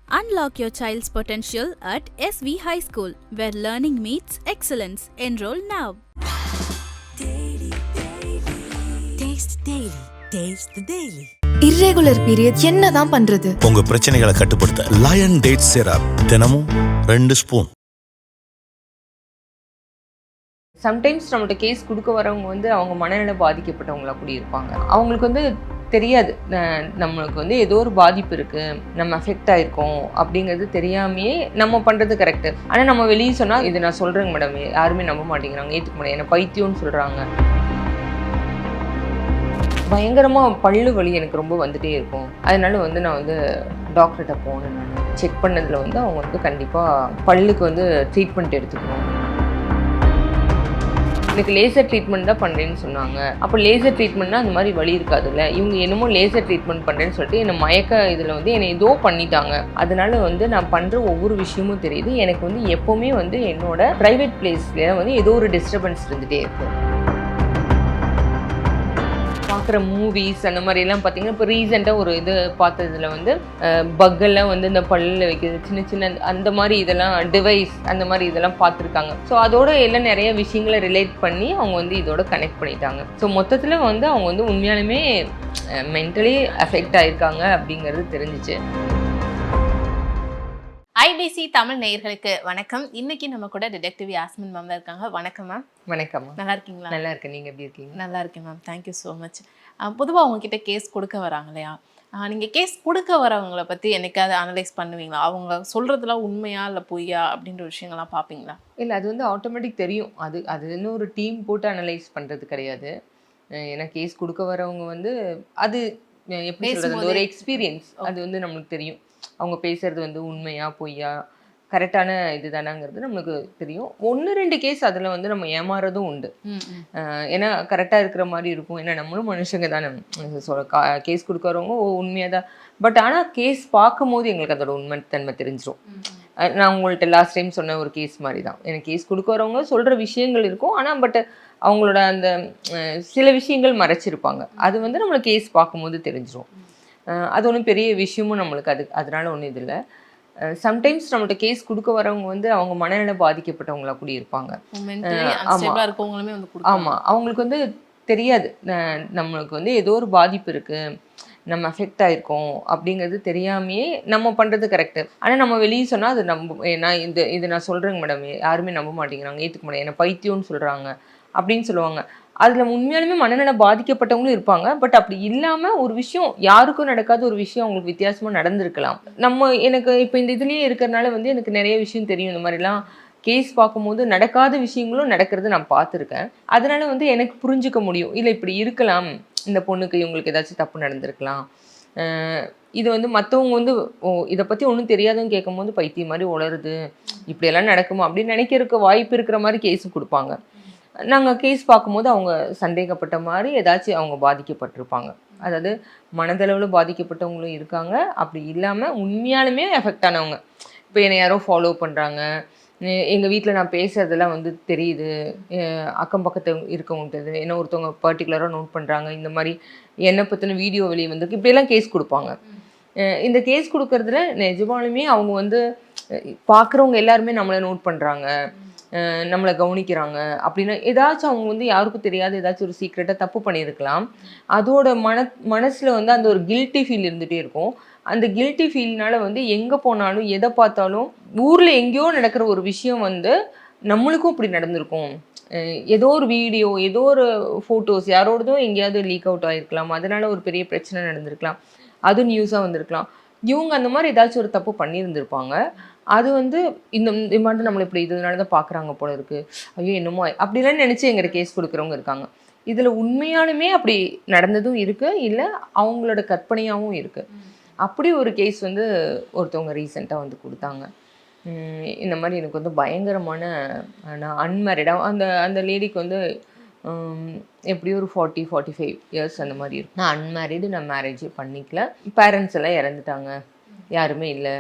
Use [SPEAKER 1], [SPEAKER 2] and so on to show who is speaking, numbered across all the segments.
[SPEAKER 1] Unlock your child's potential at SV High School, where learning meets excellence. Enroll now.
[SPEAKER 2] Taste the daily. Irregular period என்னதான் பண்றது?
[SPEAKER 3] உங்க பிரச்சனைகளை கட்டுப்படுத்த lion date syrup தினமும் 2 spoon.
[SPEAKER 4] Sometimes நம்மள்ட்ட case கொடுக்க வரவங்க வந்து அவங்க மனநல பாதிக்கப்பட்டவங்களா கூட இருப்பாங்க. அவங்களுக்கு வந்து தெரியாது நம்மளுக்கு வந்து ஏதோ ஒரு பாதிப்பு இருக்குது, நம்ம அஃபெக்ட் ஆகிருக்கோம் அப்படிங்கிறது தெரியாமையே நம்ம பண்ணுறது கரெக்டு. ஆனால் நம்ம வெளியே சொன்னால் இது நான் சொல்கிறேங்க மேடம், யாருமே நம்ப மாட்டேங்கிறாங்க, ஏற்றுக்க முடியாது, என்ன பைத்தியம்னு சொல்கிறாங்க. பயங்கரமாக பல்லு வலி எனக்கு ரொம்ப வந்துகிட்டே இருக்கும். அதனால வந்து நான் வந்து டாக்டர்கிட்ட போனேன். நான் செக் பண்ணதில் வந்து அவங்க வந்து கண்டிப்பாக பல்லுக்கு வந்து ட்ரீட்மெண்ட் எடுத்துக்கணும். எனக்கு லேசர் ட்ரீட்மெண்ட் தான் பண்ணுறேன்னு சொன்னாங்க. அப்போ லேசர் ட்ரீட்மெண்ட்னா அந்த மாதிரி வலி இருக்காதுல்ல. இவங்க என்னமோ லேசர் ட்ரீட்மெண்ட் பண்ணுறேன்னு சொல்லிட்டு என்னை மயக்க இதில் வந்து என்னை ஏதோ பண்ணிட்டாங்க. அதனால வந்து நான் பண்ணுற ஒவ்வொரு விஷயமும் தெரியுது. எனக்கு வந்து எப்போவுமே வந்து என்னோட ப்ரைவேட் பிளேஸில் வந்து ஏதோ ஒரு டிஸ்டர்பன்ஸ் இருந்துகிட்டே இருக்குது. பார்க்குற மூவிஸ் அந்த மாதிரிலாம் பார்த்தீங்கன்னா, இப்போ ரீசெண்டாக ஒரு இது பார்த்ததுல வந்து பக்கெல்லாம் வந்து இந்த பல்லில் வைக்கிறது, சின்ன சின்ன அந்த மாதிரி இதெல்லாம் டிவைஸ் அந்த மாதிரி இதெல்லாம் பார்த்துருக்காங்க. ஸோ அதோட எல்லாம் நிறைய விஷயங்களை ரிலேட் பண்ணி அவங்க வந்து இதோட கனெக்ட் பண்ணிட்டாங்க. ஸோ மொத்தத்தில் வந்து அவங்க வந்து உண்மையாலுமே மென்டலி அஃபெக்ட் ஆகிருக்காங்க அப்படிங்கிறது தெரிஞ்சிச்சு.
[SPEAKER 5] ஐபிசி தமிழ் நேயர்களுக்கு வணக்கம். இன்னைக்கு நம்ம கூட டிடெக்டிவ் யாஸ்மின் மேம் தான் இருக்காங்க. வணக்கம் மேம்.
[SPEAKER 4] வணக்கம்.
[SPEAKER 5] நல்லா இருக்கீங்களா?
[SPEAKER 4] நல்லா இருக்கேன். நீங்கள் எப்படி இருக்கீங்க?
[SPEAKER 5] நல்லா இருக்கேன் மேம். Thank you so much. பொதுவாக உங்ககிட்ட கேஸ் கொடுக்க வராங்க இல்லையா, நீங்கள் கேஸ் கொடுக்க வரவங்களை பற்றி என்னைக்காவது அனலைஸ் பண்ணுவீங்களா? அவங்க சொல்கிறதுலாம் உண்மையா இல்லை பொய்யா அப்படின்ற விஷயங்கள்லாம் பார்ப்பீங்களா?
[SPEAKER 4] இல்லை, அது வந்து ஆட்டோமேட்டிக் தெரியும். அது இன்னும் ஒரு டீம் போட்டு அனலைஸ் பண்ணுறது கிடையாது. ஏன்னா கேஸ் கொடுக்க வரவங்க வந்து அது எப்படி சொல்கிறது, ஒரு எக்ஸ்பீரியன்ஸ், அது வந்து நம்மளுக்கு தெரியும். அவங்க பேசுறது வந்து உண்மையா பொய்யா, கரெக்டான இது தானாங்கிறது நம்மளுக்கு தெரியும். 1-2 கேஸ் அதில் வந்து நம்ம ஏமாறதும் உண்டு. ஏன்னா கரெக்டாக இருக்கிற மாதிரி இருக்கும். ஏன்னா நம்மளும் மனுஷங்க தானே. கேஸ் கொடுக்குறவங்க உண்மையாக தான். பட் ஆனால் கேஸ் பார்க்கும் போது எங்களுக்கு அதோட உண்மைத்தன்மை தெரிஞ்சிடும். நான் உங்கள்கிட்ட லாஸ்ட் டைம் சொன்ன ஒரு கேஸ் மாதிரி தான். எனக்கு கேஸ் கொடுக்குறவங்க சொல்கிற விஷயங்கள் இருக்கும். ஆனால் பட் அவங்களோட அந்த சில விஷயங்கள் மறைச்சிருப்பாங்க. அது வந்து நம்மளுக்கு கேஸ் பார்க்கும்போது தெரிஞ்சிடும். அது ஒன்றும் பெரிய விஷயமும் நம்மளுக்கு அதனால ஒன்றும் இது இல்லை. சம்டைம்ஸ் நம்மள்ட்ட கேஸ் கொடுக்க வரவங்க வந்து அவங்க மனநல பாதிக்கப்பட்டவங்களா கூட இருப்பாங்க. ஆமாம், அவங்களுக்கு வந்து தெரியாது நம்மளுக்கு வந்து ஏதோ ஒரு பாதிப்பு இருக்குது, நம்ம அஃபெக்ட் ஆகிருக்கோம் அப்படிங்கிறது தெரியாமையே நம்ம பண்ணுறது கரெக்டு. ஆனால் நம்ம வெளியே சொன்னால் அது நான் இது நான் சொல்கிறேங்க மேடம், யாருமே நம்ப மாட்டேங்கிறாங்க, ஏற்றுக்க முடியாது, என்ன பைத்தியம்னு சொல்கிறாங்க அப்படின்னு சொல்லுவாங்க. அதில் உண்மையாலுமே மனநல பாதிக்கப்பட்டவங்களும் இருப்பாங்க. பட் அப்படி இல்லாமல் ஒரு விஷயம் யாருக்கும் நடக்காத ஒரு விஷயம் அவங்களுக்கு வித்தியாசமாக நடந்திருக்கலாம். எனக்கு இப்போ இந்த இதுலேயே இருக்கிறதுனால வந்து எனக்கு நிறைய விஷயம் தெரியும். இந்த மாதிரிலாம் கேஸ் பார்க்கும்போது நடக்காத விஷயங்களும் நடக்கிறது நான் பார்த்துருக்கேன். அதனால வந்து எனக்கு புரிஞ்சுக்க முடியும், இல்லை இப்படி இருக்கலாம், இந்த பொண்ணுக்கு இவங்களுக்கு ஏதாச்சும் தப்பு நடந்திருக்கலாம். இது வந்து மற்றவங்க வந்து இதை பற்றி ஒன்றும் தெரியாதுன்னு கேட்கும்போது பைத்தியம் மாதிரி உளருது, இப்படியெல்லாம் நடக்குமா அப்படின்னு நினைக்கிறதுக்கு வாய்ப்பு இருக்கிற மாதிரி கேஸும் கொடுப்பாங்க. நாங்கள் கேஸ் பார்க்கும்போது அவங்க சந்தேகப்பட்ட மாதிரி ஏதாச்சும் அவங்க பாதிக்கப்பட்டிருப்பாங்க. அதாவது மனதளவில் பாதிக்கப்பட்டவங்களும் இருக்காங்க, அப்படி இல்லாமல் உண்மையாலுமே எஃபெக்ட் ஆனவங்க. இப்போ என்னை யாரோ ஃபாலோ பண்ணுறாங்க, எங்கள் வீட்டில் நான் பேசுகிறதெல்லாம் வந்து தெரியுது, அக்கம் பக்கத்து இருக்கவங்க தெரியுது, என்ன ஒருத்தவங்க பர்டிகுலராக நோட் பண்ணுறாங்க, இந்த மாதிரி என்னை பற்றின வீடியோ வெளியே வந்திருக்கு, இப்படியெல்லாம் கேஸ் கொடுப்பாங்க. இந்த கேஸ் கொடுக்கறதுல நிஜமாலுமே அவங்க வந்து பார்க்குறவங்க எல்லாருமே நம்மளை நோட் பண்ணுறாங்க, நம்மளை கவனிக்கிறாங்க அப்படின்னா ஏதாச்சும் அவங்க வந்து யாருக்கும் தெரியாது ஏதாச்சும் ஒரு சீக்ரெட்டாக தப்பு பண்ணியிருக்கலாம். அதோட மனசில் வந்து அந்த ஒரு கில்ட்டி ஃபீல் இருந்துகிட்டே இருக்கும். அந்த கில்ட்டி ஃபீல்னால வந்து எங்கே போனாலும் எதை பார்த்தாலும் ஊரில் எங்கேயோ நடக்கிற ஒரு விஷயம் வந்து நம்மளுக்கும் இப்படி நடந்திருக்கும், ஏதோ ஒரு வீடியோ ஏதோ ஒரு ஃபோட்டோஸ் யாரோடதும் எங்கேயாவது லீக் அவுட் ஆகிருக்கலாம், அதனால ஒரு பெரிய பிரச்சனை நடந்திருக்கலாம், அது நியூஸாக வந்திருக்கலாம். இவங்க அந்த மாதிரி ஏதாச்சும் ஒரு தப்பு பண்ணியிருந்திருப்பாங்க. அது வந்து இந்த மாதிரி நம்மளை இப்படி இதனால தான் பார்க்குறாங்க போல இருக்குது, ஐயோ என்னமோ அப்படிலாம் நினச்சி எங்கிட்ட கேஸ் கொடுக்குறவங்க இருக்காங்க. இதில் உண்மையாலுமே அப்படி நடந்ததும் இருக்குது, இல்லை அவங்களோட கற்பனையாகவும் இருக்குது. அப்படி ஒரு கேஸ் வந்து ஒருத்தவங்க ரீசெண்டாக வந்து கொடுத்தாங்க. இந்த மாதிரி எனக்கு வந்து பயங்கரமான, நான் அன்மேரிடாக அந்த லேடிக்கு வந்து எப்படியும் ஒரு 40-45 இயர்ஸ் அந்த மாதிரி இருக்கும். நான் அன்மேரிடு, நான் மேரேஜே பண்ணிக்கல, பேரண்ட்ஸ் எல்லாம் இறந்துட்டாங்க, யாருமே இல்லை,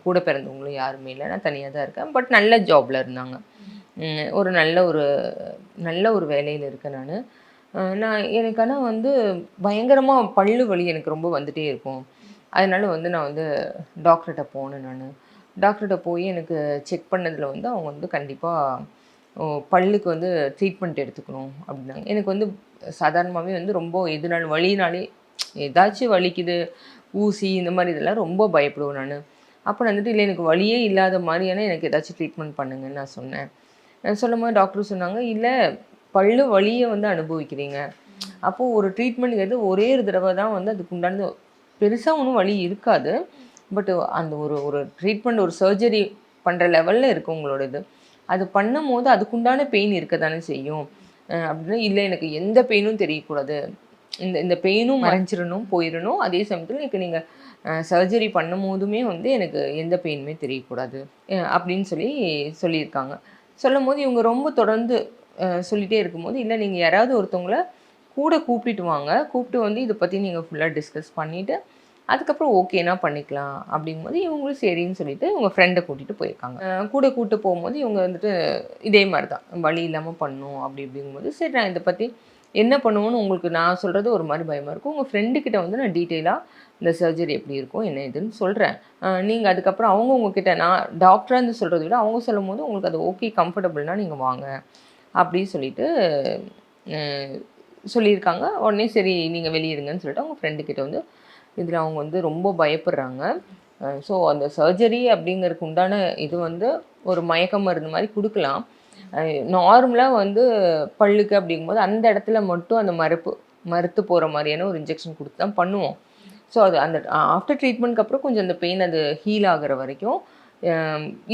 [SPEAKER 4] கூட பிறந்தவங்களும் யாருமே இல்லை, நான் தனியாக தான் இருக்கேன். பட் நல்ல ஜாபில் இருந்தாங்க, ஒரு நல்ல ஒரு வேலையில் இருக்கேன் நான். எனக்கு ஆனால் வந்து பயங்கரமாக பல்லு வலி எனக்கு ரொம்ப வந்துகிட்டே இருக்கும். அதனால வந்து நான் வந்து டாக்டர்கிட்ட போனேன். நான் டாக்டர்கிட்ட போய் எனக்கு செக் பண்ணதில் வந்து அவங்க வந்து கண்டிப்பாக பல்லுக்கு வந்து ட்ரீட்மெண்ட் எடுத்துக்கணும் அப்படின்னாங்க. எனக்கு வந்து சாதாரணமாகவே வந்து ரொம்ப எதுனாலும் வலினாலே ஏதாச்சும் வலிக்குது, ஊசி இந்த மாதிரி இதெல்லாம் ரொம்ப பயப்படுவேன் நான். அப்போ நான் வந்துட்டு இல்லை எனக்கு வலியே இல்லாத மாதிரியான எனக்கு ஏதாச்சும் ட்ரீட்மெண்ட் பண்ணுங்கன்னு நான் சொன்னேன். சொல்லும்போது டாக்டர் சொன்னாங்க, இல்லை பல்லு வலியை வந்து அனுபவிக்கிறீங்க, அப்போது ஒரு ட்ரீட்மெண்ட்டுங்கிறது ஒரே ஒரு தடவை தான் வந்து அதுக்கு உண்டானது, பெருசாக ஒன்றும் வலி இருக்காது. பட் அந்த ஒரு ஒரு ட்ரீட்மெண்ட் ஒரு சர்ஜரி பண்ணுற லெவலில் இருக்குது உங்களோட இது. அது பண்ணும் போது அதுக்குண்டான பெயின் இருக்க தானே செய்யும் அப்படின்னா, இல்லை எனக்கு எந்த பெயினும் தெரியக்கூடாது, இந்த பெயினும் மறைஞ்சிடணும் போயிடணும், அதே சமயத்தில் எனக்கு நீங்கள் சர்ஜரி பண்ணும் போதுமே வந்து எனக்கு எந்த பெயினுமே தெரியக்கூடாது அப்படின்னு சொல்லியிருக்காங்க. சொல்லும் போது இவங்க ரொம்ப தொடர்ந்து சொல்லிகிட்டே இருக்கும்போது, இல்லை நீங்கள் யாராவது ஒருத்தவங்கள கூட கூப்பிட்டு வாங்க, கூப்பிட்டு வந்து இதை பற்றி நீங்கள் ஃபுல்லாக டிஸ்கஸ் பண்ணிவிட்டு அதுக்கப்புறம் ஓகேனா பண்ணிக்கலாம் அப்படிங்கும்போது இவங்களும் சரின்னு சொல்லிட்டு இவங்க ஃப்ரெண்டை கூட்டிகிட்டு போயிருக்காங்க. கூட கூப்பிட்டு போகும்போது இவங்க வந்துட்டு இதே மாதிரி தான் வலி இல்லாமல் பண்ணணும் அப்படிங்கும்போது, சரி நான் இதை பற்றி என்ன பண்ணுவோன்னு உங்களுக்கு நான் சொல்கிறது ஒரு மாதிரி பயமாக இருக்கும், உங்கள் ஃப்ரெண்டுக்கிட்ட வந்து நான் டீட்டெயிலாக இந்த சர்ஜரி எப்படி இருக்கும் என்ன இதுன்னு சொல்கிறேன், நீங்கள் அதுக்கப்புறம் அவங்க உங்ககிட்ட நான் டாக்டராக இருந்து சொல்கிறத விட அவங்க சொல்லும் போது உங்களுக்கு அது ஓகே கம்ஃபர்டபுள்னால் நீங்கள் வாங்க அப்படின்னு சொல்லிட்டு சொல்லியிருக்காங்க. உடனே சரி நீங்கள் வெளியிருங்கன்னு சொல்லிட்டு அவங்க ஃப்ரெண்டுக்கிட்ட வந்து இதில் அவங்க வந்து ரொம்ப பயப்படுறாங்க. ஸோ அந்த சர்ஜரி அப்படிங்கிறதுக்கு உண்டான இது வந்து ஒரு மயக்க மருந்து மாதிரி கொடுக்கலாம். நார்மலாக வந்து பல்லுக்கு அப்படிங்கும்போது அந்த இடத்துல மட்டும் அந்த மறுத்து போகிற மாதிரியான ஒரு இன்ஜெக்ஷன் கொடுத்து தான் பண்ணுவோம். ஸோ அது அந்த ஆஃப்டர் ட்ரீட்மெண்ட்க்கு அப்புறம் கொஞ்சம் அந்த பெயின் அது ஹீல் ஆகிற வரைக்கும்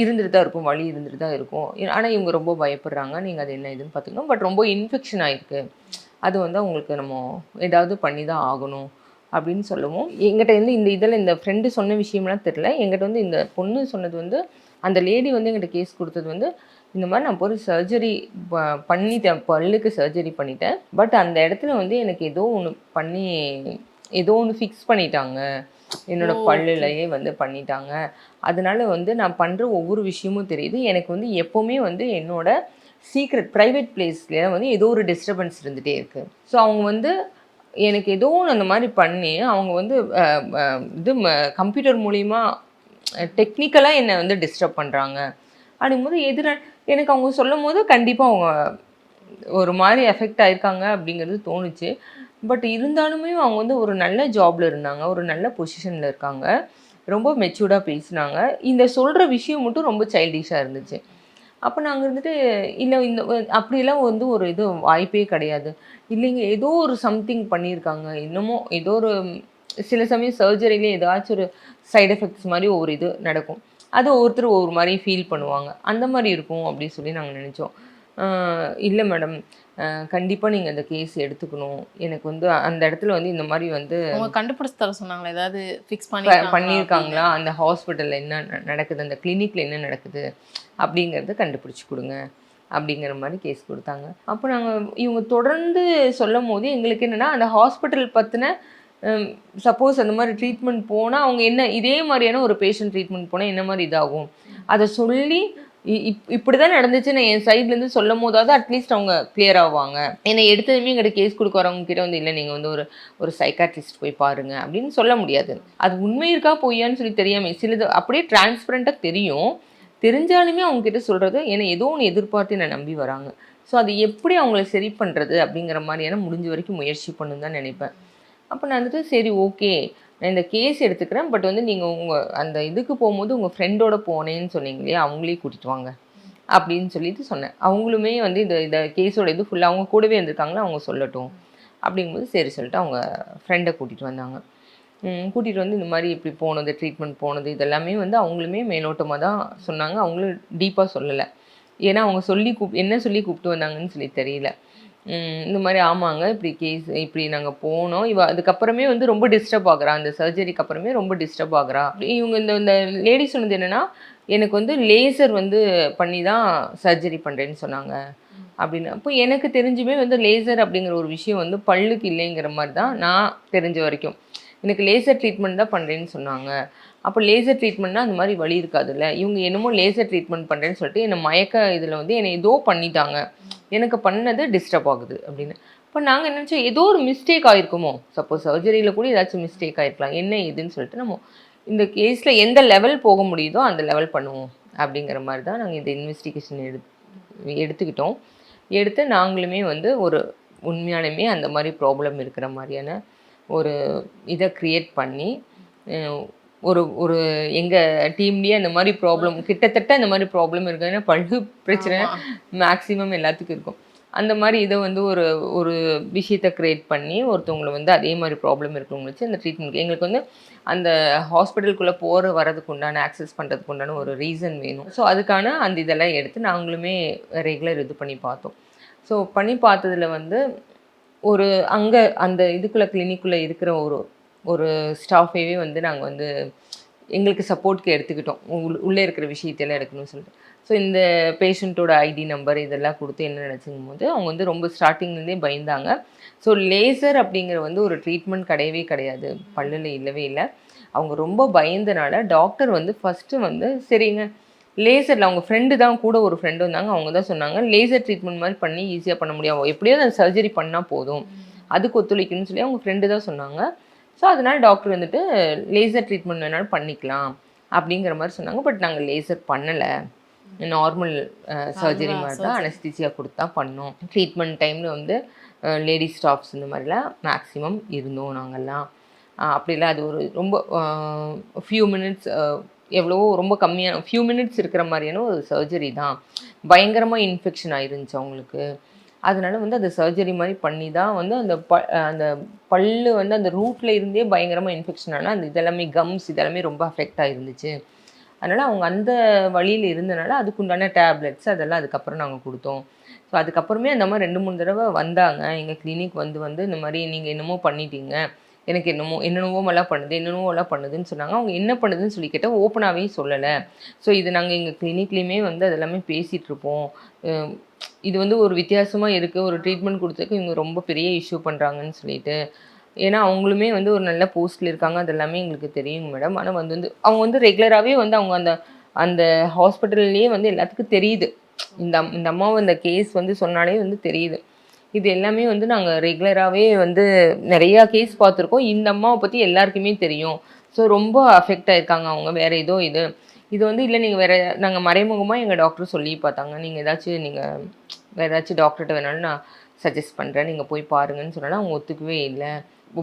[SPEAKER 4] இருந்துட்டு தான் இருக்கும், வலி இருந்துட்டு தான் இருக்கும். ஆனால் இவங்க ரொம்ப பயப்படுறாங்க, நீங்கள் அது என்ன இதுன்னு பார்த்துக்கணும், பட் ரொம்ப இன்ஃபெக்ஷன் ஆகிருக்கு, அது வந்து அவங்களுக்கு நம்ம ஏதாவது பண்ணி தான் ஆகணும் அப்படின்னு சொல்லவும், எங்கிட்ட வந்து இந்த ஃப்ரெண்டு சொன்ன விஷயம்லாம் தெரில, எங்கிட்ட வந்து இந்த பொண்ணு சொன்னது வந்து அந்த லேடி வந்து எங்கிட்ட கேஸ் கொடுத்தது வந்து இந்த மாதிரி நான் போய் சர்ஜரி பண்ணிட்டேன், பல்லுக்கு சர்ஜரி பண்ணிட்டேன், பட் அந்த இடத்துல வந்து எனக்கு ஏதோ ஒன்று ஃபிக்ஸ் பண்ணிட்டாங்க, என்னோட பல்லுலையே வந்து பண்ணிட்டாங்க, அதனால வந்து நான் பண்ணுற ஒவ்வொரு விஷயமும் தெரியுது, எனக்கு வந்து எப்போவுமே வந்து என்னோட சீக்ரெட் ப்ரைவேட் பிளேஸ்ல வந்து ஏதோ ஒரு டிஸ்டர்பன்ஸ் இருந்துகிட்டே இருக்குது. ஸோ அவங்க வந்து எனக்கு ஏதோ ஒன்று அந்த மாதிரி பண்ணி அவங்க வந்து இது கம்ப்யூட்டர் மூலிமா டெக்னிக்கலாக என்னை வந்து டிஸ்டர்ப் பண்ணுறாங்க அப்படிங்கும்போது எனக்கு அவங்க சொல்லும் போது கண்டிப்பாக அவங்க ஒரு மாதிரி எஃபெக்ட் ஆயிருக்காங்க அப்படிங்கிறது தோணுச்சு. பட் இருந்தாலுமே அவங்க வந்து ஒரு நல்ல ஜாபில் இருந்தாங்க, ஒரு நல்ல பொசிஷனில் இருக்காங்க, ரொம்ப மெச்சூர்டாக பேசினாங்க. இந்த சொல்கிற விஷயம் மட்டும் ரொம்ப சைல்டிஷாக இருந்துச்சு. அப்போ நாங்கள் இருந்துட்டு இல்லை அப்படிலாம் வந்து ஒரு இது வாய்ப்பே கிடையாது, இல்லைங்க ஏதோ ஒரு சம்திங் பண்ணியிருக்காங்க, இன்னமும் ஏதோ ஒரு சில சமயம் சர்ஜரியிலே ஏதாச்சும் ஒரு சைடு எஃபெக்ட்ஸ் மாதிரி ஒவ்வொரு இது நடக்கும், அது ஒவ்வொருத்தர் ஒவ்வொரு மாதிரி ஃபீல் பண்ணுவாங்க, அந்த மாதிரி இருக்கும் அப்படின்னு சொல்லி நாங்கள் நினச்சோம். இல்லை மேடம் கண்டிப்பாக நீங்கள் அந்த கேஸ் எடுத்துக்கணும், எனக்கு வந்து அந்த இடத்துல வந்து இந்த மாதிரி வந்து
[SPEAKER 5] கண்டுபிடிச்சு தர சொன்னாங்களா, ஏதாவது ஃபிக்ஸ்
[SPEAKER 4] பண்ணியிருக்காங்களா, அந்த ஹாஸ்பிட்டலில் என்ன நடக்குது, அந்த கிளினிக்கில் என்ன நடக்குது அப்படிங்கிறத கண்டுபிடிச்சி கொடுங்க அப்படிங்கிற மாதிரி கேஸ் கொடுத்தாங்க. அப்போ இவங்க தொடர்ந்து சொல்லும் போது எங்களுக்கு என்னென்னா அந்த ஹாஸ்பிட்டல் பற்றின சப்போஸ் அந்த மாதிரி ட்ரீட்மெண்ட் போனால் அவங்க என்ன இதே மாதிரியான ஒரு பேஷண்ட் ட்ரீட்மெண்ட் போனால் என்ன மாதிரி இதாகும், அதை சொல்லி இப்படி தான் நடந்துச்சுன்னு என் சைட்லேருந்து சொல்லும் போதாவது அட்லீஸ்ட் அவங்க கிளியர் ஆவாங்க. என்னை எடுத்ததுமே எங்கிட்ட கேஸ் கொடுக்க வரவங்க கிட்ட வந்து இல்லை நீங்கள் வந்து ஒரு சைக்காட்ரிஸ்ட் போய் பாருங்க அப்படின்னு சொல்ல முடியாது. அது உண்மை இருக்கா பொய்யான்னு சொல்லி தெரியாமல் சிலது அப்படியே டிரான்ஸ்பரண்ட்டாக தெரியும், தெரிஞ்சாலுமே அவங்கக்கிட்ட சொல்கிறது ஏன்னா ஏதோ ஒன்று எதிர்பார்த்து என்னை நம்பி வராங்க. ஸோ அது எப்படி அவங்கள சரி பண்ணுறது அப்படிங்கிற மாதிரியான முடிஞ்ச வரைக்கும் முயற்சி பண்ணணுன்னு தான் நினைப்பேன். அப்போ நான் வந்துட்டு சரி ஓகே நான் இந்த கேஸ் எடுத்துக்கிறேன், பட் வந்து நீங்கள் உங்கள் அந்த இதுக்கு போகும்போது உங்கள் ஃப்ரெண்டோட போனேன்னு சொன்னீங்க இல்லையா, அவங்களே கூட்டிகிட்டு வாங்க அப்படின்னு சொல்லிட்டு சொன்னேன். அவங்களுமே வந்து இந்த கேஸோட இது ஃபுல்லாக அவங்க கூடவே இருந்திருக்காங்களா, அவங்க சொல்லட்டும் அப்படிங்கும்போது சரி சொல்லிட்டு அவங்க ஃப்ரெண்டை கூட்டிகிட்டு வந்தாங்க. கூட்டிகிட்டு வந்து இந்த மாதிரி இப்படி போனது, ட்ரீட்மெண்ட் போனது இதெல்லாமே வந்து அவங்களுமே மேலோட்டமாக தான் சொன்னாங்க, அவங்களும் டீப்பாக சொல்லலை. ஏன்னா அவங்க என்ன சொல்லி கூப்பிட்டு வந்தாங்கன்னு சொல்லி தெரியல. இந்த மாதிரி ஆமாங்க இப்படி கேஸ் இப்படி நாங்கள் போனோம், அதுக்கப்புறமே வந்து ரொம்ப டிஸ்டர்ப் ஆகுறா, அந்த சர்ஜரிக்கு அப்புறமே ரொம்ப டிஸ்டர்ப் ஆகுறா. இவங்க இந்த லேடி சொன்னது என்னென்னா எனக்கு வந்து லேசர் வந்து பண்ணி தான் சர்ஜரி பண்ணுறேன்னு சொன்னாங்க அப்படின்னு. அப்போ எனக்கு தெரிஞ்சுமே வந்து லேசர் அப்படிங்கிற ஒரு விஷயம் வந்து பல்லுக்கு இல்லைங்கிற மாதிரி தான் நான் தெரிஞ்ச வரைக்கும். எனக்கு லேசர் ட்ரீட்மெண்ட் தான் பண்ணுறேன்னு சொன்னாங்க. அப்போ லேசர் ட்ரீட்மெண்ட்னா அந்த மாதிரி வலி இருக்காதுல்ல, இவங்க என்னமோ லேசர் ட்ரீட்மெண்ட் பண்ணுறேன்னு சொல்லிட்டு என்னை மயக்க இதில் வந்து என்னை ஏதோ பண்ணிட்டாங்க, எனக்கு பண்ணது டிஸ்டர்ப் ஆகுது அப்படின்னு. அப்போ நாங்கள் என்ன நினச்சோம், ஏதோ ஒரு மிஸ்டேக் ஆகிருக்குமோ, சப்போஸ் சர்ஜரியில் கூட ஏதாச்சும் மிஸ்டேக் ஆகிருக்கலாம், என்ன ஏதுன்னு சொல்லிட்டு நம்ம இந்த கேஸில் எந்த லெவல் போக முடியுதோ அந்த லெவல் பண்ணுவோம் அப்படிங்கிற மாதிரி தான் நாங்கள் இந்த இன்வெஸ்டிகேஷன் எடுத்துக்கிட்டோம். எடுத்து நாங்களுமே வந்து ஒரு உண்மையாலுமே அந்த மாதிரி ப்ராப்ளம் இருக்கிற மாதிரியான ஒரு இதை க்ரியேட் பண்ணி ஒரு ஒரு எங்கள் டீம்லேயே அந்த மாதிரி ப்ராப்ளம் கிட்டத்தட்ட அந்த மாதிரி ப்ராப்ளம் இருக்குதுன்னா பல்லு பிரச்சனை மேக்ஸிமம் எல்லாத்துக்கும் இருக்கும். அந்த மாதிரி இதை வந்து ஒரு ஒரு விஷயத்தை க்ரியேட் பண்ணி ஒருத்தவங்களை வந்து அதே மாதிரி ப்ராப்ளம் இருக்கிறவங்க வச்சு அந்த ட்ரீட்மெண்ட் எங்களுக்கு வந்து அந்த ஹாஸ்பிட்டலுக்குள்ளே வரதுக்கு உண்டான ஆக்சஸ் பண்ணுறதுக்கு உண்டான ஒரு ரீசன் வேணும். ஸோ அதுக்கான அந்த இதெல்லாம் எடுத்து நாங்களுமே ரெகுலர் இது பண்ணி பார்த்தோம். ஸோ பண்ணி பார்த்ததில் வந்து ஒரு அங்கே அந்த இதுக்குள்ளே கிளினிக்குள்ளே இருக்கிற ஒரு ஒரு ஸ்டாஃபேவே வந்து நாங்கள் வந்து எங்களுக்கு சப்போர்ட்க்கு எடுத்துக்கிட்டோம், உள்ளே இருக்கிற விஷயத்தெல்லாம் எடுக்கணும்னு சொல்லிட்டு. ஸோ இந்த பேஷண்ட்டோட ஐடி நம்பர் இதெல்லாம் கொடுத்து என்ன நினச்சிங்கும் போது அவங்க வந்து ரொம்ப ஸ்டார்டிங்லேருந்தே பயந்தாங்க. ஸோ லேசர் அப்படிங்கிற வந்து ஒரு ட்ரீட்மெண்ட் கிடையவே கிடையாது, பல்லில் இல்லவே இல்லை. அவங்க ரொம்ப பயந்தனால டாக்டர் வந்து ஃபஸ்ட்டு வந்து சரிங்க லேசரில் அவங்க ஃப்ரெண்டு தான் கூட ஒரு ஃப்ரெண்டு வந்தாங்க, அவங்க தான் சொன்னாங்க லேசர் ட்ரீட்மெண்ட் மாதிரி பண்ணி ஈஸியாக பண்ண முடியும், எப்படியாவது அந்த சர்ஜரி பண்ணால் போதும், அதுக்கு ஒத்துழைக்கணும்னு சொல்லி அவங்க ஃப்ரெண்டு தான் சொன்னாங்க. ஸோ அதனால் டாக்டர் வந்துட்டு லேசர் ட்ரீட்மெண்ட் வேணாலும் பண்ணிக்கலாம் அப்படிங்கிற மாதிரி சொன்னாங்க. பட் நாங்கள் லேசர் பண்ணலை, நார்மல் சர்ஜரி மாதிரி தான் அனஸ்தீசியா கொடுத்தா பண்ணோம். ட்ரீட்மெண்ட் டைமில் வந்து லேடி ஸ்டாஃப்ஸ் இந்த மாதிரிலாம் மேக்ஸிமம் இருந்தோம் நாங்கள்லாம். அப்படிலாம் அது ஒரு ரொம்ப ஃபியூ மினிட்ஸ் எவ்வளவோ ரொம்ப கம்மியான ஃபியூ மினிட்ஸ் இருக்கிற மாதிரியான ஒரு சர்ஜரி தான். பயங்கரமாக இன்ஃபெக்ஷன் ஆயிருந்துச்சு அவங்களுக்கு. அதனால வந்து அந்த சர்ஜரி மாதிரி பண்ணி தான் வந்து அந்த பல்லு வந்து அந்த ரூட்டில் இருந்தே பயங்கரமாக இன்ஃபெக்ஷன் ஆனால் அந்த இதெல்லாமே கம்ஸ் இதெல்லாமே ரொம்ப அஃபெக்ட் ஆகிருந்துச்சு. அதனால் அவங்க அந்த வழியில் இருந்தனால அதுக்குண்டான டேப்லெட்ஸ் அதெல்லாம் அதுக்கப்புறம் நாங்கள் கொடுத்தோம். ஸோ அதுக்கப்புறமே அந்த மாதிரி 2-3 தடவை வந்தாங்க எங்கள் கிளினிக் வந்து இந்த மாதிரி நீங்கள் என்னமோ பண்ணிட்டீங்க, எனக்கு என்னென்னவோமெல்லாம் பண்ணுதுன்னு சொன்னாங்க. அவங்க என்ன பண்ணுதுன்னு சொல்லி கேட்டால் ஓப்பனாகவே சொல்லலை. ஸோ இது நாங்கள் எங்கள் கிளினிக்லேயுமே வந்து அதெல்லாமே பேசிகிட்ருப்போம், இது வந்து ஒரு வித்தியாசமாக இருக்குது, ஒரு ட்ரீட்மெண்ட் கொடுத்ததுக்கு இவங்க ரொம்ப பெரிய இஷ்யூ பண்ணுறாங்கன்னு சொல்லிட்டு. ஏன்னா அவங்களுமே வந்து ஒரு நல்ல போஸ்ட்டில் இருக்காங்க, அது எல்லாமே எங்களுக்கு தெரியுங்க மேடம். ஆனால் வந்து அவங்க வந்து ரெகுலராகவே வந்து அவங்க அந்த அந்த ஹாஸ்பிட்டல்லையே வந்து எல்லாத்துக்கும் தெரியுது, இந்த அம்மாவை இந்த கேஸ் வந்து சொன்னாலே வந்து தெரியுது. இது எல்லாமே வந்து நாங்கள் ரெகுலராகவே வந்து நிறையா கேஸ் பார்த்துருக்கோம், இந்த அம்மாவை பற்றி எல்லாருக்குமே தெரியும். ஸோ ரொம்ப அஃபெக்ட் ஆகிருக்காங்க அவங்க. வேறு ஏதோ இது வந்து இல்லை நீங்கள் வேறு நாங்கள் மறைமுகமாக எங்கள் டாக்டர் சொல்லி பார்த்தாங்க, நீங்கள் வேறு ஏதாச்சும் டாக்டர்கிட்ட வேணாலும் நான் சஜஸ்ட் பண்ணுறேன், நீங்கள் போய் பாருங்கன்னு சொன்னாலும் அவங்க ஒத்துக்கவே இல்லை,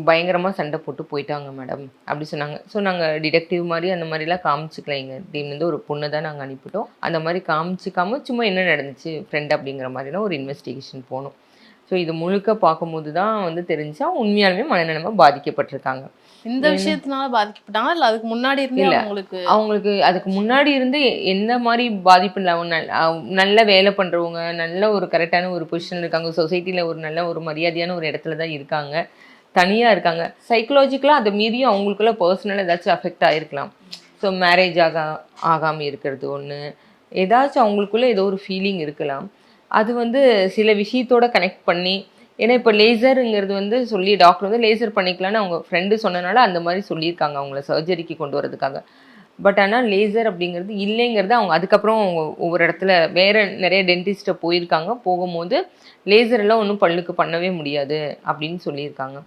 [SPEAKER 4] பயங்கரமாக சண்டை போட்டு போயிட்டாங்க மேடம் அப்படி சொன்னாங்க. ஸோ நாங்கள் டிடெக்டிவ் மாதிரி அந்த மாதிரிலாம் காமிச்சிக்கலாம், எங்கள் டீம்லேருந்து ஒரு பொண்ணு தான் நாங்கள் அனுப்பிட்டோம். அந்த மாதிரி காமிச்சிக்காமல் சும்மா என்ன நடந்துச்சு ஃப்ரெண்ட் அப்படிங்கிற மாதிரினா ஒரு இன்வெஸ்டிகேஷன் போகணும். ஸோ இது முழுக்க பார்க்கும்போது தான் வந்து தெரிஞ்சா உண்மையாலுமே மனநலமா பாதிக்கப்பட்டிருக்காங்க.
[SPEAKER 5] இந்த விஷயத்தினால பாதிக்கப்பட்டாங்க இல்லை அதுக்கு முன்னாடி இருந்தே
[SPEAKER 4] அவங்களுக்கு அதுக்கு முன்னாடி இருந்து எந்த மாதிரி பாதிப்பு இல்லை, நல்ல வேலை பண்ணுறவங்க, நல்ல ஒரு கரெக்டான ஒரு பொசிஷனில் இருக்காங்க, சொசைட்டியில் ஒரு நல்ல ஒரு மரியாதையான ஒரு இடத்துல தான் இருக்காங்க, தனியாக இருக்காங்க. சைக்கலாஜிக்கலாக அதை மீறியும் அவங்களுக்குள்ள பர்சனலாக ஏதாச்சும் அஃபெக்ட் ஆகிருக்கலாம். ஸோ மேரேஜ் ஆகாமல் இருக்கிறது ஒன்று, ஏதாச்சும் அவங்களுக்குள்ள ஏதோ ஒரு ஃபீலிங் இருக்கலாம். அது வந்து சில விஷயத்தோட கனெக்ட் பண்ணி, ஏன்னா இப்போ லேசருங்கிறது வந்து சொல்லி டாக்டர் வந்து லேசர் பண்ணிக்கலான்னு அவங்க ஃப்ரெண்டு சொன்னனால அந்த மாதிரி சொல்லியிருக்காங்க அவங்கள சர்ஜரிக்கு கொண்டு வரதுக்காக. பட் ஆனால் லேசர் அப்படிங்கிறது இல்லைங்கிறது அவங்க அதுக்கப்புறம் அவங்க ஒவ்வொரு இடத்துல வேறு நிறைய டென்டிஸ்ட்டை போயிருக்காங்க, போகும்போது லேசர் எல்லாம் ஒன்றும் பல்லுக்கு பண்ணவே முடியாது அப்படின்னு சொல்லியிருக்காங்க.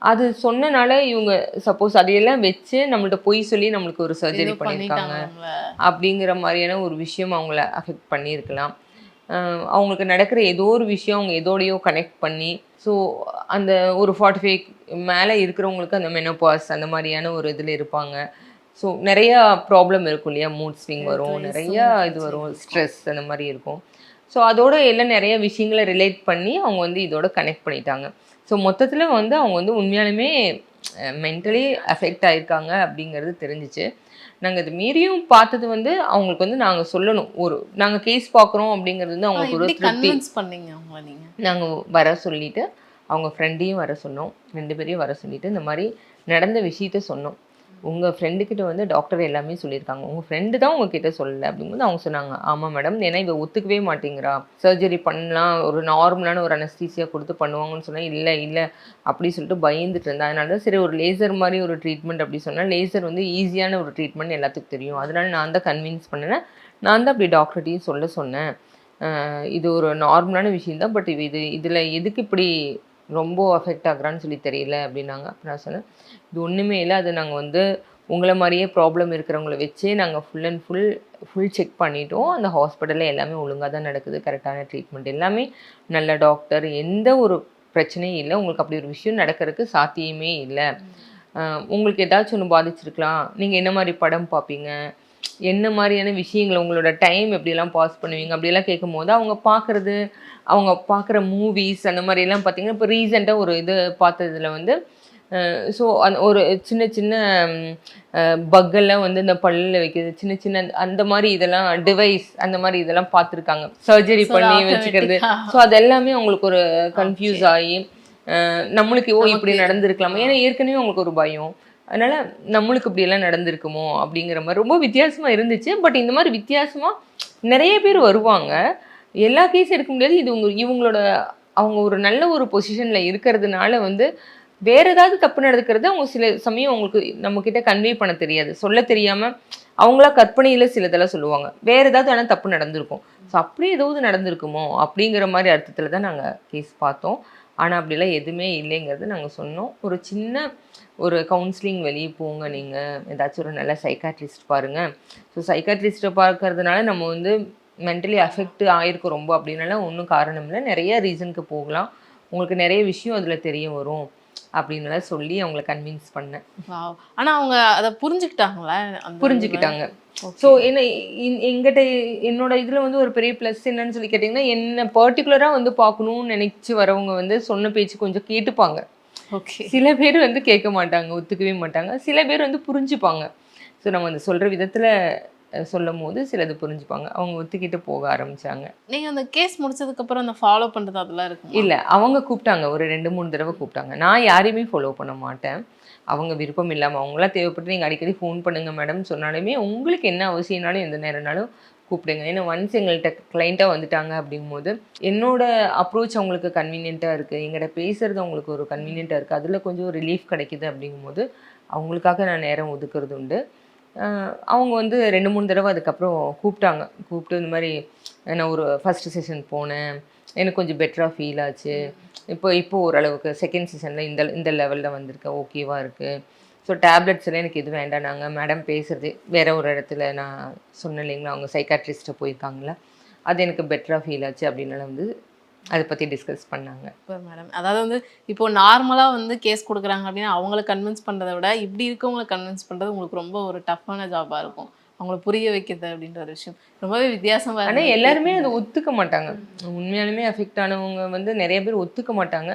[SPEAKER 4] அது சொன்னனால இவங்க சப்போஸ் அதையெல்லாம் வச்சு நம்மள்ட்ட பொய் சொல்லி நம்மளுக்கு ஒரு சர்ஜரி பண்ணியிருக்காங்க அப்படிங்கிற மாதிரியான ஒரு விஷயம் அவங்கள அஃபெக்ட் பண்ணியிருக்கலாம். அவங்களுக்கு நடக்கிற ஏதோ ஒரு விஷயம் அவங்க எதோடையோ கனெக்ட் பண்ணி, ஸோ அந்த ஒரு 45 மேலே இருக்கிறவங்களுக்கு அந்த மெனோபாஸ் அந்த மாதிரியான ஒரு இதில் இருப்பாங்க. ஸோ நிறையா ப்ராப்ளம் இருக்கும் இல்லையா, மூட் ஸ்விங் வரும், நிறையா இது வரும், ஸ்ட்ரெஸ் அந்த மாதிரி இருக்கும். ஸோ அதோட எல்லாம் நிறைய விஷயங்களை ரிலேட் பண்ணி அவங்க வந்து இதோட கனெக்ட் பண்ணிட்டாங்க. ஸோ மொத்தத்தில் வந்து அவங்க வந்து உண்மையாலுமே மென்டலி அஃபெக்ட் ஆகிருக்காங்க அப்படிங்கிறது தெரிஞ்சிச்சு. நாங்கள் இது மீறியும் பார்த்தது வந்து அவங்களுக்கு வந்து நாங்கள் சொல்லணும், நாங்கள் கேஸ் பார்க்குறோம் அப்படிங்கிறது வந்து அவங்களுக்கு ஒரு திருப்தி. நாங்கள் வர சொல்லிவிட்டு அவங்க ஃப்ரெண்டையும் வர சொன்னோம், 2 பேரையும் வர சொல்லிவிட்டு இந்த மாதிரி நடந்த விஷயத்த சொன்னோம். உங்கள் ஃப்ரெண்டுக்கிட்ட வந்து டாக்டர் எல்லாமே சொல்லியிருக்காங்க, உங்கள் ஃப்ரெண்டு தான் உங்ககிட்ட சொல்லலை அப்படிங்கும்போது அவங்க சொன்னாங்க, ஆமாம் மேடம், ஏன்னா இவ ஒத்துக்கவே மாட்டேங்கிறா, சர்ஜரி பண்ணலாம் ஒரு நார்மலான ஒரு அனஸ்தீசியா கொடுத்து பண்ணுவாங்கன்னு சொன்னால் இல்லை அப்படி சொல்லிட்டு பயந்துட்டு இருந்தேன். அதனால தான் சரி ஒரு லேசர் மாதிரி ஒரு ட்ரீட்மெண்ட் அப்படி சொன்னால், லேசர் வந்து ஈஸியான ஒரு ட்ரீட்மெண்ட் எல்லாத்துக்கும் தெரியும், அதனால நான் தான் கன்வின்ஸ் பண்ணினேன், நான் தான் அப்படி டாக்டர்கிட்டையும் சொன்னேன், இது ஒரு நார்மலான விஷயம் தான், பட் இதில் எதுக்கு இப்படி ரொம்ப அஃபெக்ட் ஆகுறான்னு சொல்லி தெரியல அப்படின்னாங்க. அப்போ நான் சொன்னேன், இது ஒன்றுமே இல்லை, அது நாங்கள் வந்து உங்களை மாதிரியே ப்ராப்ளம் இருக்கிறவங்கள வச்சே நாங்கள் ஃபுல் அண்ட் ஃபுல் செக் பண்ணிட்டோம். அந்த ஹாஸ்பிட்டலில் எல்லாமே ஒழுங்காக தான் நடக்குது, கரெக்டான ட்ரீட்மெண்ட் எல்லாமே, நல்ல டாக்டர், எந்த ஒரு பிரச்சனையும் இல்லை, உங்களுக்கு அப்படி ஒரு விஷயம் நடக்கிறதுக்கு சாத்தியமே இல்லை. உங்களுக்கு ஏதாச்சும் ஒன்று பாதிச்சிருக்கலாம், நீங்கள் என்ன மாதிரி படம் பார்ப்பீங்க, என்ன மாதிரியான விஷயங்கள், உங்களோட டைம் எப்படியெல்லாம் பாஸ் பண்ணுவீங்க அப்படியெல்லாம் கேட்கும்போது அவங்க பார்க்குற மூவிஸ் அந்த மாதிரிலாம் பார்த்தீங்கன்னா, இப்போ ரீசெண்டாக ஒரு இது பார்த்ததுல வந்து ஸோ ஒரு சின்ன சின்ன பக்கெல்லாம் வந்து இந்த பல்லில் வைக்கிறது, சின்ன சின்ன அந்த மாதிரி இதெல்லாம் டிவைஸ் அந்த மாதிரி இதெல்லாம் பார்த்துருக்காங்க, சர்ஜரி பண்ணி வச்சுக்கிறது. ஸோ அது எல்லாமே அவங்களுக்கு ஒரு கன்ஃபியூஸ் ஆகி நம்மளுக்கு இப்படி நடந்திருக்கலாமா, ஏன்னா ஏற்கனவே அவங்களுக்கு ஒரு பயம், அதனால் நம்மளுக்கு இப்படியெல்லாம் நடந்திருக்குமோ அப்படிங்கிற மாதிரி ரொம்ப வித்தியாசமாக இருந்துச்சு. பட் இந்த மாதிரி வித்தியாசமாக நிறைய பேர் வருவாங்க, எல்லா கேஸும் எடுக்க முடியாது. இது இவங்களோட அவங்க ஒரு நல்ல ஒரு பொசிஷனில் இருக்கிறதுனால வந்து வேறு ஏதாவது தப்பு நடந்துக்கிறது அவங்க சில சமயம் அவங்களுக்கு நம்மக்கிட்ட கன்வே பண்ண தெரியாது, சொல்ல தெரியாமல் அவங்களா கற்பனையில் சிலதெல்லாம் சொல்லுவாங்க, வேறு ஏதாவது ஆனால் தப்பு நடந்திருக்கும். ஸோ அப்படியே ஏதாவது நடந்திருக்குமோ அப்படிங்கிற மாதிரி அர்த்தத்தில் தான் நாங்கள் கேஸ் பார்த்தோம். ஆனால் அப்படிலாம் எதுவுமே இல்லைங்கிறது நாங்கள் சொன்னோம். ஒரு சின்ன ஒரு கவுன்சிலிங் வெளியே போங்க, நீங்கள் ஏதாச்சும் ஒரு நல்ல சைக்காட்ரிஸ்ட் பாருங்கள். ஸோ சைக்காட்ரிஸ்ட்டை பார்க்கறதுனால நம்ம வந்து மென்டலி அஃபெக்ட் ஆகிருக்கும் ரொம்ப அப்படின்னால ஒன்றும் காரணம் இல்லை, நிறைய ரீசனுக்கு போகலாம், உங்களுக்கு நிறைய விஷயம் அதில் தெரிய வரும் அப்படின்னால சொல்லி அவங்கள கன்வின்ஸ் பண்ணேன்.
[SPEAKER 5] ஆனால் அவங்க அதை புரிஞ்சுக்கிட்டாங்களா?
[SPEAKER 4] புரிஞ்சுக்கிட்டாங்க. ஸோ என்ன எங்கிட்ட என்னோட இதில் வந்து ஒரு பெரிய ப்ளஸ் என்னன்னு சொல்லி கேட்டிங்கன்னா, என்ன பர்டிகுலராக வந்து பார்க்கணும்னு நினச்சி வரவங்க வந்து சொன்ன பேச்சு கொஞ்சம் கேட்டுப்பாங்க.
[SPEAKER 5] ஓகே.
[SPEAKER 4] சில பேர் வந்து கேட்க மாட்டாங்க, ஒத்துக்கவே மாட்டாங்க, சில பேர் வந்து புரிஞ்சுப்பாங்க. ஸோ நம்ம அந்த சொல்கிற விதத்தில் சொல்லும் போது சிலது புரிஞ்சுப்பாங்க, அவங்க ஒத்துக்கிட்டு போக ஆரம்பித்தாங்க.
[SPEAKER 5] நீங்கள் அந்த கேஸ் முடிச்சதுக்கப்புறம் அந்த ஃபாலோ பண்ணுறது அதெல்லாம் இருக்கு
[SPEAKER 4] இல்லை, அவங்க கூப்பிட்டாங்க, ஒரு 2-3 தடவை கூப்பிட்டாங்க. நான் யாரையுமே ஃபாலோ பண்ண மாட்டேன், அவங்க விருப்பம் இல்லாமல் அவங்களாம் தேவைப்பட்டு நீங்கள் அடிக்கடி ஃபோன் பண்ணுங்கள் மேடம் சொன்னாலுமே உங்களுக்கு என்ன அவசியம்னாலும் எந்த நேரம்னாலும் கூப்பிடுங்க. ஏன்னா ஒன்ஸ் எங்கள்கிட்ட கிளைண்ட்டாக வந்துட்டாங்க அப்படிங்கும்போது என்னோட அப்ரோச் அவங்களுக்கு கன்வீனியண்ட்டாக இருக்குது, எங்கிட்ட பேசுகிறது அவங்களுக்கு ஒரு கன்வீனியண்ட்டாக இருக்குது, அதில் கொஞ்சம் ரிலீஃப் கிடைக்கிது அப்படிங்கும்போது அவங்களுக்காக நான் நேரம் ஒதுக்குறது உண்டு. அவங்க வந்து 2-3 தடவை அதுக்கப்புறம் கூப்பிட்டு இந்த மாதிரி நான் ஒரு ஃபஸ்ட்டு செஷன் போனேன், எனக்கு கொஞ்சம் பெட்டராக ஃபீல் ஆச்சு, இப்போ ஓரளவுக்கு செகண்ட் செஷனில் இந்த லெவலில் வந்திருக்கேன், ஓகேவாக இருக்குது. ஸோ டேப்லெட்ஸ் எல்லாம் எனக்கு எதுவும் வேண்டானாங்க. மேடம் பேசுகிறது வேறு ஒரு இடத்துல நான் சொன்னேன் இல்லைங்களா, அவங்க சைக்காட்ரிஸ்ட்டை போயிருக்காங்களா, அது எனக்கு பெட்டராக ஃபீல் ஆச்சு அப்படின்னால வந்து அதை பற்றி டிஸ்கஸ் பண்ணாங்க.
[SPEAKER 5] இப்போ மேடம் அதாவது வந்து இப்போ நார்மலாக வந்து கேஸ் கொடுக்குறாங்க அப்படின்னா அவங்கள கன்வின்ஸ் பண்ணுறதை விட இப்படி இருக்கவங்களை கன்வின்ஸ் பண்ணுறது உங்களுக்கு ரொம்ப ஒரு டஃப்பான ஜாபாக இருக்கும், அவங்கள புரிய வைக்கிறது அப்படின்ற ஒரு விஷயம் ரொம்பவே வித்தியாசமாக.
[SPEAKER 4] ஆனால் எல்லாருமே அதை ஒத்துக்க மாட்டாங்க, உண்மையாலுமே அஃபெக்ட் ஆனவங்க வந்து நிறைய பேர் ஒத்துக்க மாட்டாங்க.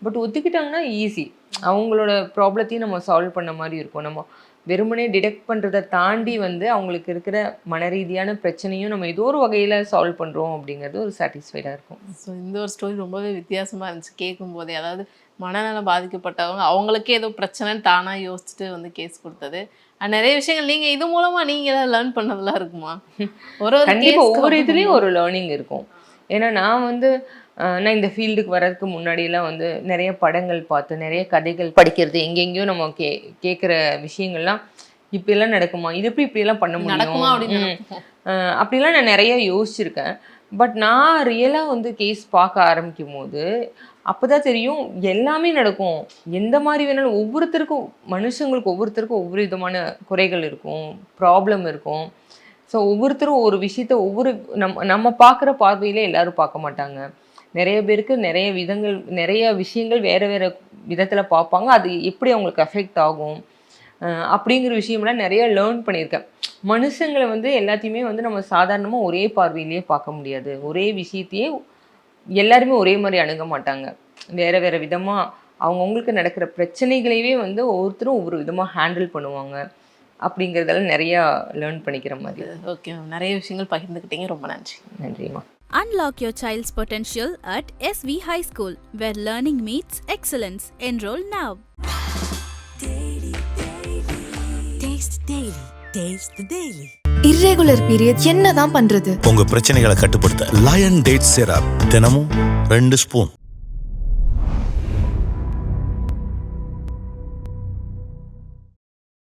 [SPEAKER 4] பட் ஒத்துக்கிட்டாங்கன்னா ஈஸி, அவங்களோட ப்ராப்ளத்தையும் நம்ம சால்வ் பண்ண மாதிரி இருக்கும். நம்ம வெறுமனே டிடெக்ட் பண்ணுறதை தாண்டி வந்து அவங்களுக்கு இருக்கிற மன ரீதியான பிரச்சனையும் நம்ம ஏதோ ஒரு வகையில் சால்வ் பண்ணுறோம் அப்படிங்கிறது ஒரு சாட்டிஸ்ஃபைடாக இருக்கும்.
[SPEAKER 5] ஸோ இந்த ஒரு ஸ்டோரி ரொம்பவே வித்தியாசமாக இருந்துச்சு கேட்கும் போதே. அதாவது மனநலம் பாதிக்கப்பட்டவங்க அவங்களுக்கே ஏதோ பிரச்சனைன்னு தானாக யோசிச்சுட்டு வந்து கேஸ் கொடுத்தது. நிறைய விஷயங்கள் நீங்கள் இது மூலமாக நீங்கள் ஏதாவது லேர்ன் பண்ணதெல்லாம் இருக்குமா?
[SPEAKER 4] கண்டிப்பாக ஒவ்வொரு இதுலேயும் ஒரு லேர்னிங் இருக்கும். ஏன்னா நான் இந்த ஃபீல்டுக்கு வர்றதுக்கு முன்னாடியெல்லாம் வந்து நிறைய படங்கள் பார்த்து நிறைய கதைகள் படிக்கிறது, எங்கெங்கேயோ நம்ம கேட்குற விஷயங்கள்லாம் இப்படிலாம் நடக்குமா, இது இப்படியெல்லாம் பண்ண முடியும் அப்படிலாம் நான் நிறைய யோசிச்சிருக்கேன். பட் நான் ரியலாக வந்து கேஸ் பார்க்க ஆரம்பிக்கும் போது அப்போ தான் தெரியும் எல்லாமே நடக்கும், எந்த மாதிரி வேணாலும் மனுஷங்களுக்கு ஒவ்வொருத்தருக்கும் ஒவ்வொரு விதமான குறைகள் இருக்கும், ப்ராப்ளம் இருக்கும். ஸோ ஒவ்வொருத்தரும் ஒரு விஷயத்த நம்ம பார்க்குற பார்வையிலே எல்லாரும் பார்க்க மாட்டாங்க. நிறைய பேருக்கு நிறைய விஷயங்கள் வேறு வேறு விதத்தில் பார்ப்பாங்க, அது எப்படி அவங்களுக்கு அஃபெக்ட் ஆகும் அப்படிங்கிற விஷயம்லாம் நிறைய லேர்ன் பண்ணியிருக்கேன். மனுஷங்களை வந்து எல்லாத்தையுமே வந்து நம்ம சாதாரணமாக ஒரே பார்வையிலேயே பார்க்க முடியாது, ஒரே விஷயத்தையே எல்லாருமே ஒரே மாதிரி அணுக மாட்டாங்க, வேறு வேறு விதமாக அவங்கவுங்களுக்கு நடக்கிற பிரச்சனைகளையே வந்து ஒவ்வொருத்தரும் ஒவ்வொரு விதமாக ஹேண்டில் பண்ணுவாங்க அப்படிங்கிறதெல்லாம் நிறையா லேர்ன் பண்ணிக்கிற மாதிரி.
[SPEAKER 5] ஓகே மேம், நிறைய விஷயங்கள் பகிர்ந்துக்கிட்டீங்க, ரொம்ப நன்றி.
[SPEAKER 4] நன்றிம்மா.
[SPEAKER 1] Unlock your child's potential at SV High School, where learning meets excellence. Enroll now.
[SPEAKER 2] Taste the Daily. Irregular periods என்னதான் பண்றது?
[SPEAKER 3] உங்க பிரச்சனைகளை கட்டுப்படுத்த லயன் டேட் சிரப் தினமும் 2 ஸ்பூன்.